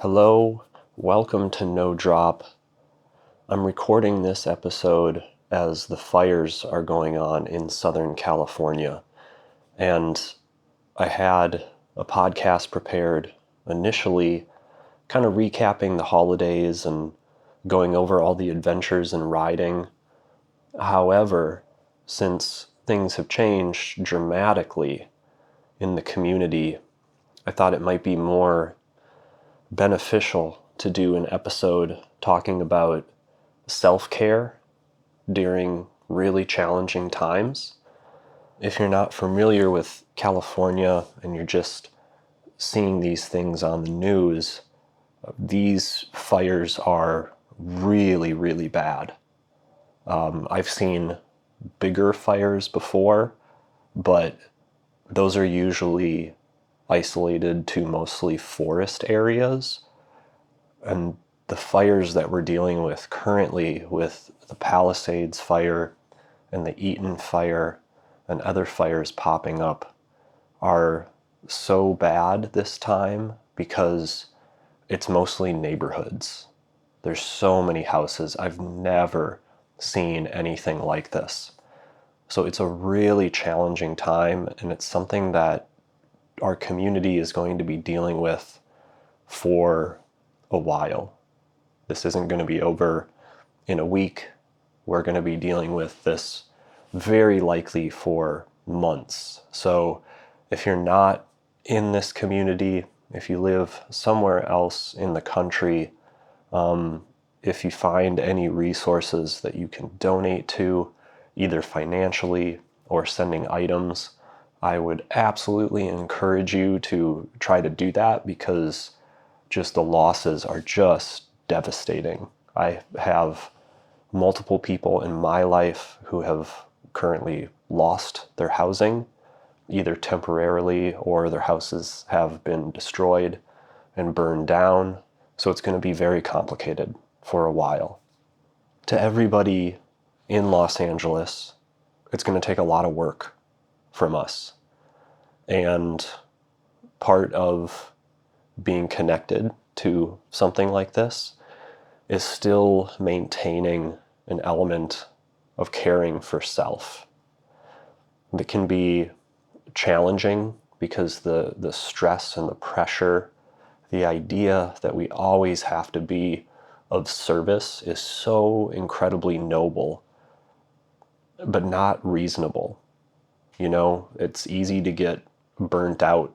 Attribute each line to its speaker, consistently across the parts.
Speaker 1: Hello, welcome to No Drop. I'm recording this episode as the fires are going on in Southern California, and I had a podcast prepared initially, kind of recapping the holidays and going over all the adventures in riding. However, since things have changed dramatically in the community, I thought it might be more beneficial to do an episode talking about self-care during really challenging times. If you're not familiar with California and you're just seeing these things on the news, these fires are really, really bad. I've seen bigger fires before, but those are usually isolated to mostly forest areas. And the fires that we're dealing with currently, with the Palisades fire and the Eaton fire and other fires popping up, are so bad this time because it's mostly neighborhoods. There's so many houses. I've never seen anything like this. So it's a really challenging time, and it's something that our community is going to be dealing with for a while. This isn't going to be over in a week. We're going to be dealing with this very likely for months. So if you're not in this community, if you live somewhere else in the country, if you find any resources that you can donate to, either financially or sending items, I would absolutely encourage you to try to do that, because just the losses are just devastating. I have multiple people in my life who have currently lost their housing, either temporarily or their houses have been destroyed and burned down. So it's going to be very complicated for a while. To everybody in Los Angeles, it's going to take a lot of work from us. And part of being connected to something like this is still maintaining an element of caring for self. It can be challenging because the stress and the pressure, the idea that we always have to be of service is so incredibly noble, but not reasonable. You know, it's easy to get burnt out.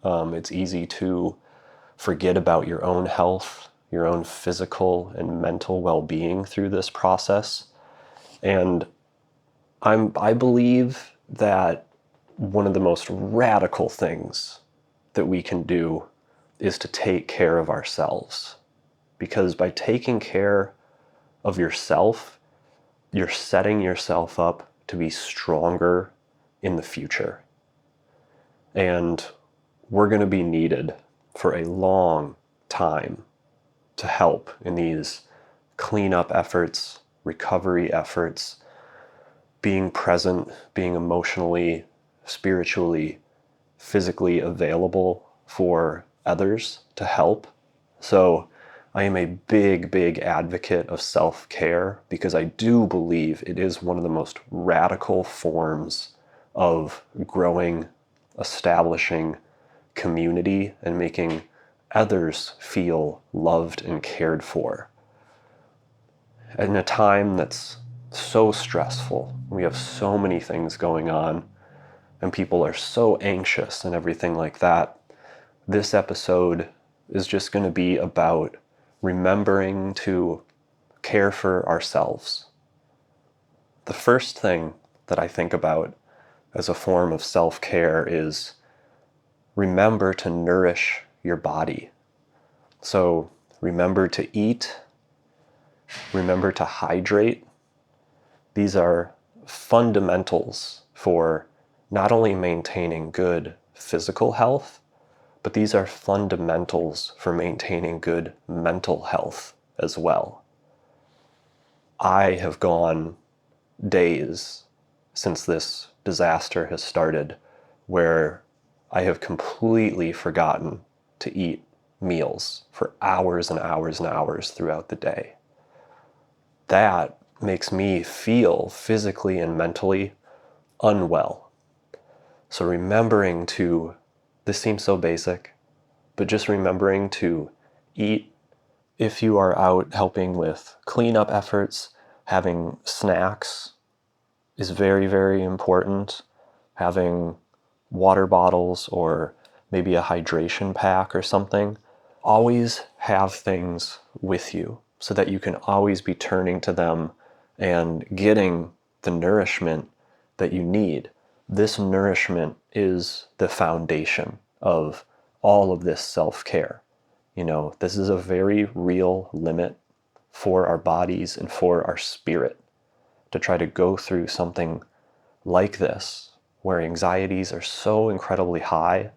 Speaker 1: It's easy to forget about your own health, your own physical and mental well-being through this process. And I believe that one of the most radical things that we can do is to take care of ourselves. Because by taking care of yourself, you're setting yourself up to be stronger in the future. And we're going to be needed for a long time to help in these cleanup efforts, recovery efforts, being present, being emotionally, spiritually, physically available for others to help. So I am a big, big advocate of self-care, because I do believe it is one of the most radical forms of growing, establishing community, and making others feel loved and cared for. In a time that's so stressful, we have so many things going on, and people are so anxious and everything like that, this episode is just going to be about remembering to care for ourselves. The first thing that I think about as a form of self-care is remember to nourish your body. So remember to eat, remember to hydrate. These are fundamentals for not only maintaining good physical health, but these are fundamentals for maintaining good mental health as well. I have gone days since this disaster has started where I have completely forgotten to eat meals for hours and hours and hours throughout the day. That makes me feel physically and mentally unwell. So remembering to, this seems so basic, but just remembering to eat. If you are out helping with cleanup efforts, having snacks is very, very important. Having water bottles or maybe a hydration pack or something. Always have things with you so that you can always be turning to them and getting the nourishment that you need. This nourishment is the foundation of all of this self-care. This is a very real limit for our bodies and for our spirit to try to go through something like this, where anxieties are so incredibly high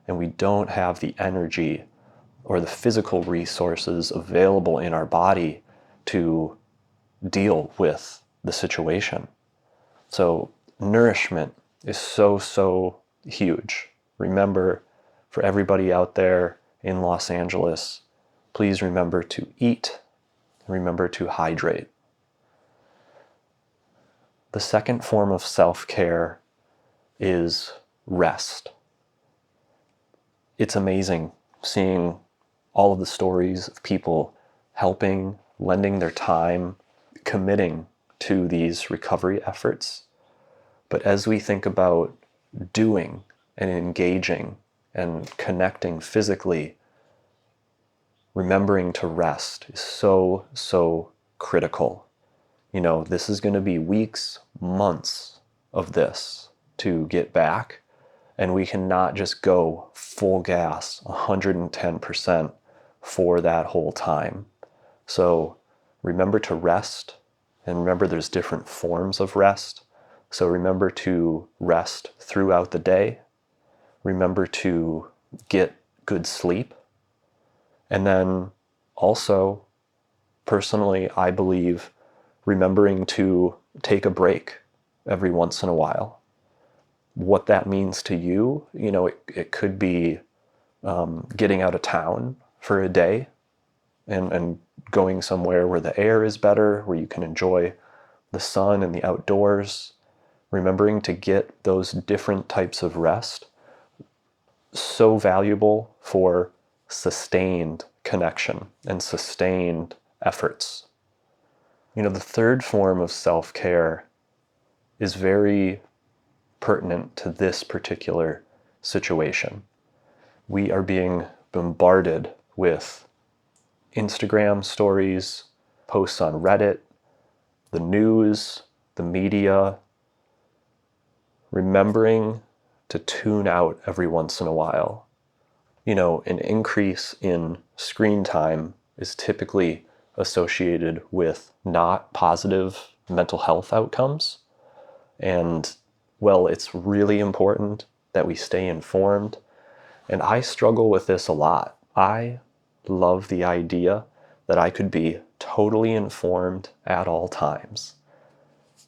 Speaker 1: and we don't have the energy or the physical resources available in our body to deal with the situation. So nourishment is so, so huge. Remember, for everybody out there in Los Angeles, please remember to eat, remember to hydrate. The second form of self-care is rest. It's amazing seeing all of the stories of people helping, lending their time, committing to these recovery efforts. But as we think about doing and engaging and connecting physically, remembering to rest is so, so critical. This is going to be weeks, months of this to get back, and we cannot just go full gas 110% for that whole time. So remember to rest, and remember there's different forms of rest. So remember to rest throughout the day. Remember to get good sleep. And then also, personally, I believe remembering to take a break every once in a while. What that means to you, it could be getting out of town for a day and going somewhere where the air is better, where you can enjoy the sun and the outdoors. Remembering to get those different types of rest, so valuable for sustained connection and sustained efforts. The third form of self-care is very pertinent to this particular situation. We are being bombarded with Instagram stories, posts on Reddit, the news, the media. Remembering to tune out every once in a while. An increase in screen time is typically associated with not positive mental health outcomes. And it's really important that we stay informed. And I struggle with this a lot. I love the idea that I could be totally informed at all times.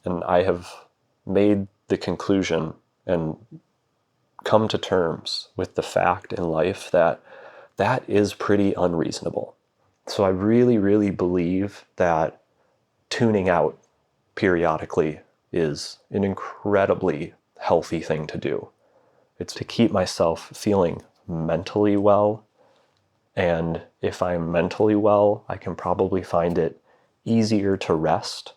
Speaker 1: And I have made the conclusion and come to terms with the fact in life that that is pretty unreasonable. So I really, really believe that tuning out periodically is an incredibly healthy thing to do. It's to keep myself feeling mentally well. And if I'm mentally well, I can probably find it easier to rest,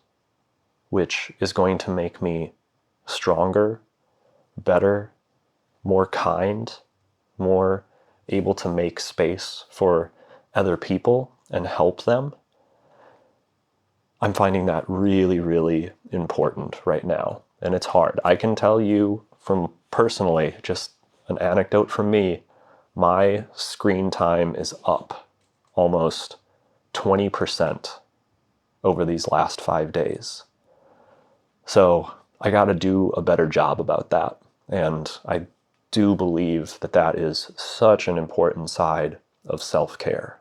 Speaker 1: which is going to make me stronger, better, more kind, more able to make space for other people and help them. I'm finding that really, really important right now. And it's hard. I can tell you from personally, just an anecdote from me, my screen time is up almost 20% over these last 5 days. So I got to do a better job about that. And I do believe that that is such an important side of self-care.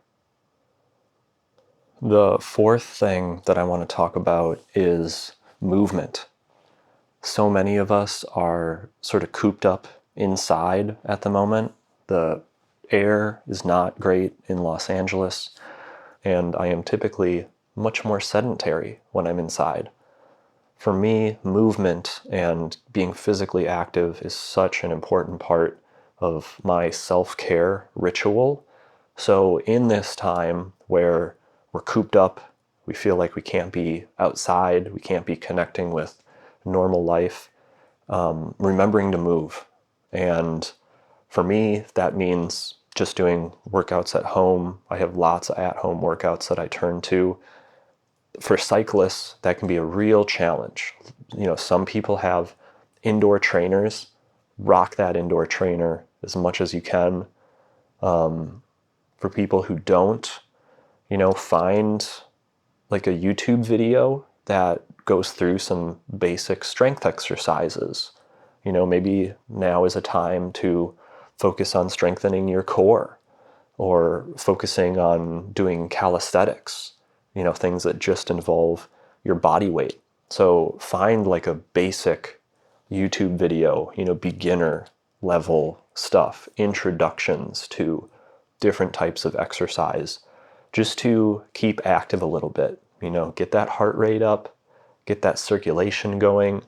Speaker 1: The fourth thing that I want to talk about is movement. So many of us are sort of cooped up inside at the moment. The air is not great in Los Angeles, and I am typically much more sedentary when I'm inside. For me, movement and being physically active is such an important part of my self-care ritual. So in this time where we're cooped up, we feel like we can't be outside, we can't be connecting with normal life, remembering to move. And for me, that means just doing workouts at home. I have lots of at-home workouts that I turn to. For cyclists, that can be a real challenge. Some people have indoor trainers. Rock that indoor trainer as much as you can. For people who don't, find like a YouTube video that goes through some basic strength exercises. Maybe now is a time to focus on strengthening your core or focusing on doing calisthenics, things that just involve your body weight. So find like a basic YouTube video, beginner level stuff, introductions to different types of exercise, just to keep active a little bit, get that heart rate up, get that circulation going.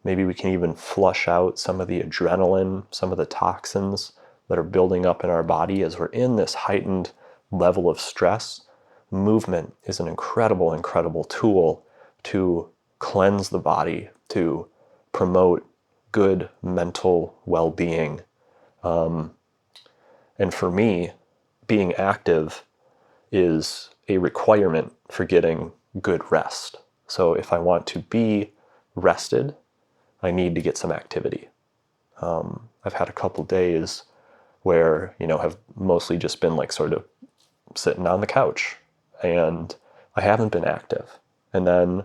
Speaker 1: Maybe we can even flush out some of the adrenaline, some of the toxins that are building up in our body as we're in this heightened level of stress. Movement is an incredible, incredible tool to cleanse the body, to promote good mental well-being. And for me, being active is a requirement for getting good rest. So if I want to be rested, I need to get some activity. I've had a couple days where, have mostly just been like sort of sitting on the couch and I haven't been active. And then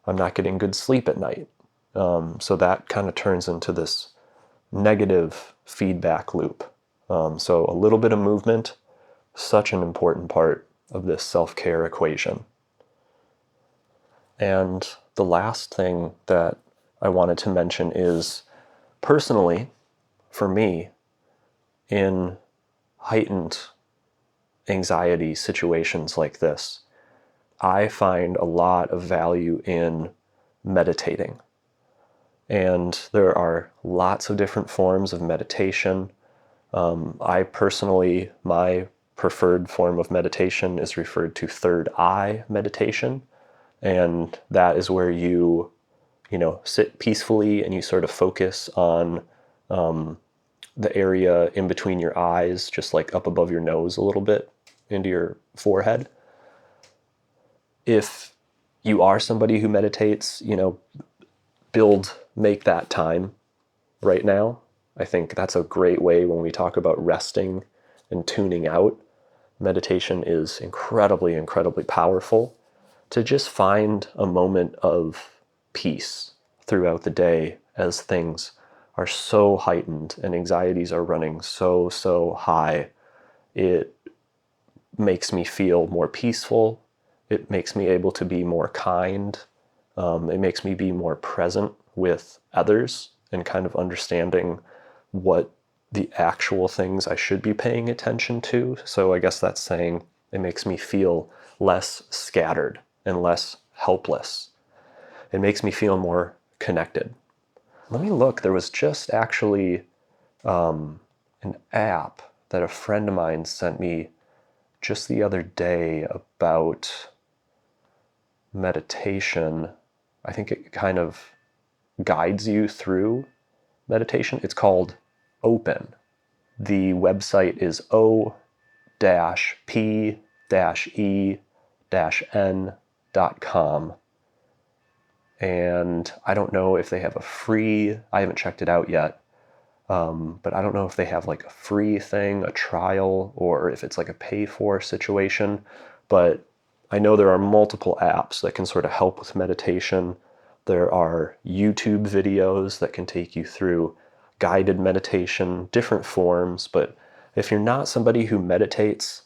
Speaker 1: I'm not getting good sleep at night. So that kind of turns into this negative feedback loop. So a little bit of movement, such an important part of this self-care equation. And the last thing that I wanted to mention is, personally, for me, in heightened anxiety situations like this, I find a lot of value in meditating. And there are lots of different forms of meditation. I personally, my preferred form of meditation is referred to third eye meditation. And that is where you sit peacefully and you sort of focus on the area in between your eyes, just like up above your nose a little bit into your forehead. If you are somebody who meditates, make that time right now. I think that's a great way when we talk about resting and tuning out. Meditation is incredibly, incredibly powerful to just find a moment of peace throughout the day as things are so heightened and anxieties are running so high. It makes me feel more peaceful. It makes me able to be more kind. It makes me be more present with others and kind of understanding what the actual things I should be paying attention to. So I guess that's saying it makes me feel less scattered and less helpless. It makes me feel more connected. Let me look. There was just actually an app that a friend of mine sent me just the other day about meditation. I think it kind of guides you through meditation. It's called Open. The website is o-p-e-n.com. And I don't know if they have I haven't checked it out yet, but I don't know if they have like a free thing, a trial, or if it's like a pay-for situation. But I know there are multiple apps that can sort of help with meditation. There are YouTube videos that can take you through guided meditation, different forms. But if you're not somebody who meditates,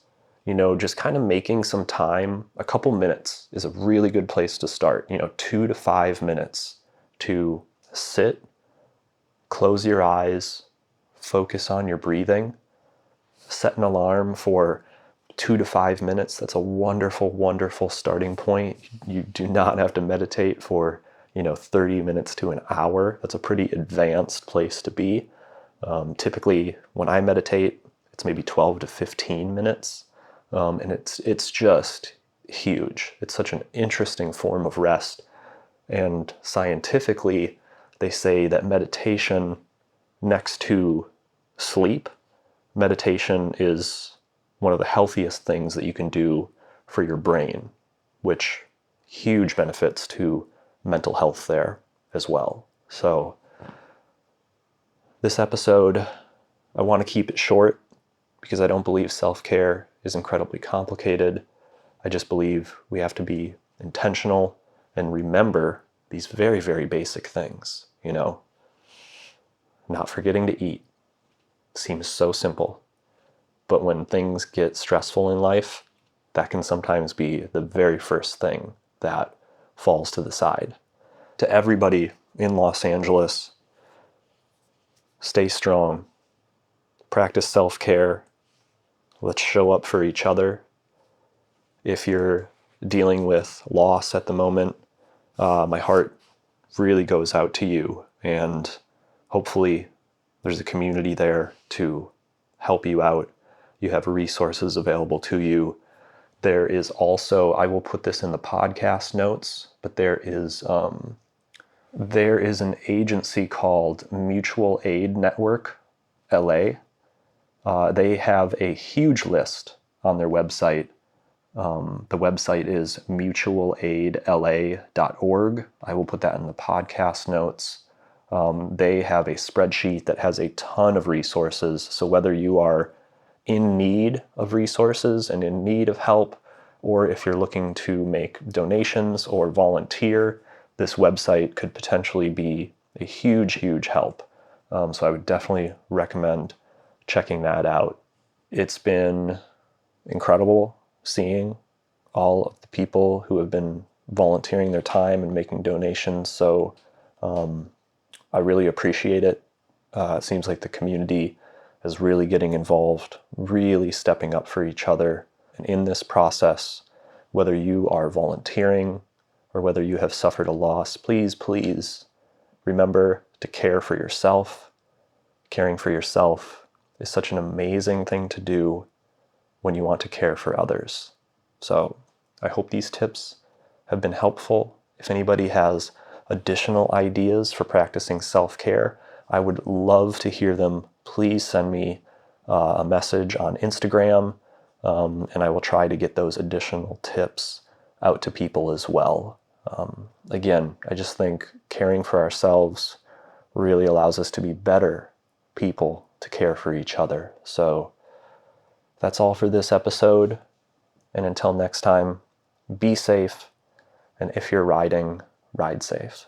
Speaker 1: just kind of making some time, a couple minutes is a really good place to start. 2 to 5 minutes to sit, close your eyes, focus on your breathing, set an alarm for 2 to 5 minutes. That's a wonderful, wonderful starting point. You do not have to meditate for 30 minutes to an hour. That's a pretty advanced place to be. Typically, when I meditate, it's maybe 12 to 15 minutes, and it's just huge. It's such an interesting form of rest, and scientifically, they say that meditation next to sleep, meditation is one of the healthiest things that you can do for your brain, which huge benefits to mental health there as well. So this episode, I want to keep it short because I don't believe self-care is incredibly complicated. I just believe we have to be intentional and remember these very, very basic things, not forgetting to eat. Seems so simple. But when things get stressful in life, that can sometimes be the very first thing that falls to the side. To everybody in Los Angeles, stay strong, practice self-care, let's show up for each other. If you're dealing with loss at the moment, my heart really goes out to you, and hopefully there's a community there to help you out. You have resources available to you. There is also, I will put this in the podcast notes, but there is an agency called Mutual Aid Network, LA. They have a huge list on their website. The website is mutualaidla.org. I will put that in the podcast notes. They have a spreadsheet that has a ton of resources. So whether you are in need of resources and in need of help, or if you're looking to make donations or volunteer, this website could potentially be a huge, huge help. So I would definitely recommend checking that out. It's been incredible seeing all of the people who have been volunteering their time and making donations. So I really appreciate it. It seems like the community is really getting involved, really stepping up for each other. And in this process, whether you are volunteering or whether you have suffered a loss, please, please remember to care for yourself. Caring for yourself is such an amazing thing to do when you want to care for others. So I hope these tips have been helpful. If anybody has additional ideas for practicing self-care, I would love to hear them. Please send me a message on Instagram, and I will try to get those additional tips out to people as well. Again, I just think caring for ourselves really allows us to be better people to care for each other. So that's all for this episode. And until next time, be safe. And if you're riding, ride safe.